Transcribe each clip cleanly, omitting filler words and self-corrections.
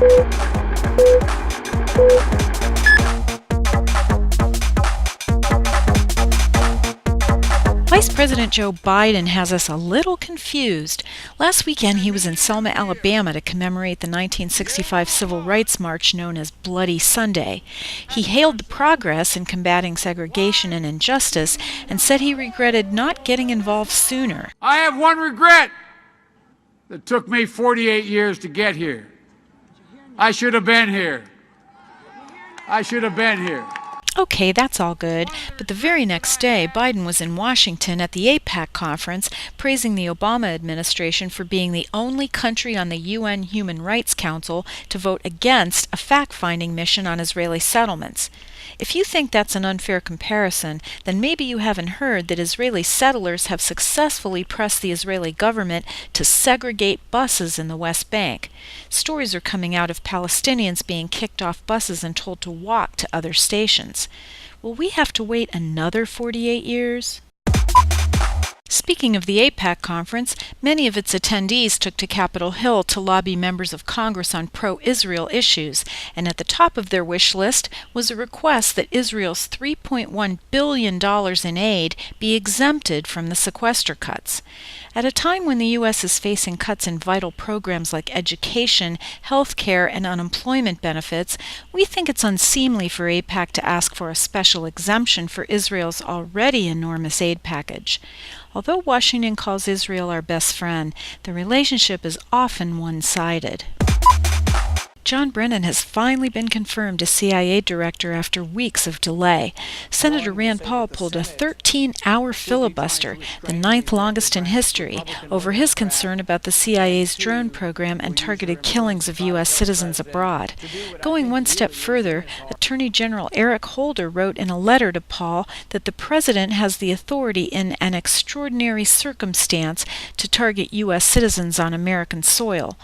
Vice President Joe Biden has us a little confused. Last weekend he was in Selma, Alabama to commemorate the 1965 Civil Rights March known as Bloody Sunday. He hailed the progress in combating segregation and injustice and said he regretted not getting involved sooner. I have one regret. It took me 48 years to get here. I should have been here. I should have been here. Okay, that's all good, but the very next day, Biden was in Washington at the AIPAC conference praising the Obama administration for being the only country on the UN Human Rights Council to vote against a fact-finding mission on Israeli settlements. If you think that's an unfair comparison, then maybe you haven't heard that Israeli settlers have successfully pressed the Israeli government to segregate buses in the West Bank. Stories are coming out of Palestinians being kicked off buses and told to walk to other stations. Will we have to wait another 48 years? Speaking of the AIPAC conference, many of its attendees took to Capitol Hill to lobby members of Congress on pro-Israel issues, and at the top of their wish list was a request that Israel's $3.1 billion in aid be exempted from the sequester cuts. At a time when the U.S. is facing cuts in vital programs like education, health care, and unemployment benefits, we think it's unseemly for AIPAC to ask for a special exemption for Israel's already enormous aid package. Although Washington calls Israel our best friend, the relationship is often one-sided. John Brennan has finally been confirmed as CIA director after weeks of delay. Senator Rand Paul pulled a 13-hour filibuster, the 9th longest in history, over his concern about the CIA's drone program and targeted killings of U.S. citizens abroad. Going one step further, Attorney General Eric Holder wrote in a letter to Paul that the president has the authority in an extraordinary circumstance to target U.S. citizens on American soil.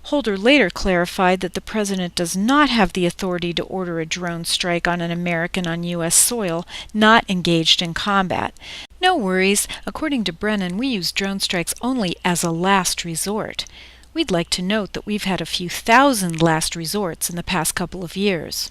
Holder later clarified that the president does not have the authority to order a drone strike on an American on U.S. soil not engaged in combat. No worries, according to Brennan, we use drone strikes only as a last resort. We'd like to note that we've had a few thousand last resorts in the past couple of years.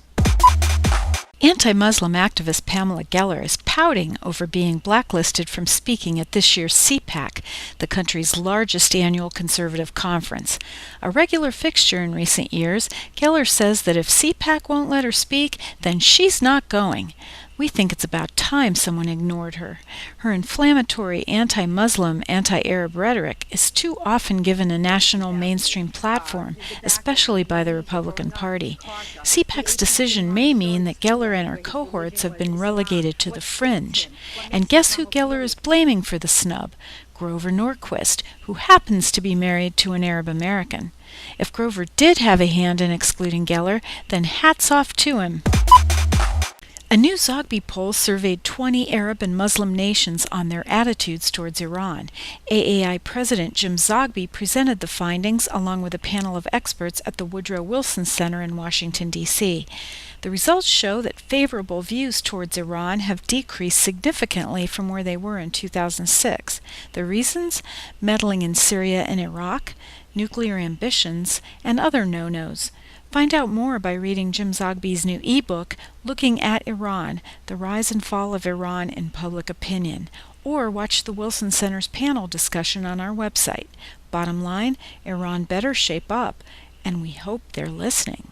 Anti-Muslim activist Pamela Geller is pouting over being blacklisted from speaking at this year's AIPAC, the country's largest annual conservative conference. A regular fixture in recent years, Geller says that if AIPAC won't let her speak, then she's not going. We think it's about time someone ignored her. Her inflammatory anti-Muslim, anti-Arab rhetoric is too often given a national mainstream platform, especially by the Republican Party. AIPAC's decision may mean that Geller and her cohorts have been relegated to the fringe. And guess who Geller is blaming for the snub? Grover Norquist, who happens to be married to an Arab American. If Grover did have a hand in excluding Geller, then hats off to him. A new Zogby poll surveyed 20 Arab and Muslim nations on their attitudes towards Iran. AAI President Jim Zogby presented the findings along with a panel of experts at the Woodrow Wilson Center in Washington, D.C. The results show that favorable views towards Iran have decreased significantly from where they were in 2006. The reasons? Meddling in Syria and Iraq, nuclear ambitions, and other no-nos. Find out more by reading Jim Zogby's new ebook, Looking at Iran, The Rise and Fall of Iran in Public Opinion, or watch the Wilson Center's panel discussion on our website. Bottom line, Iran better shape up, and we hope they're listening.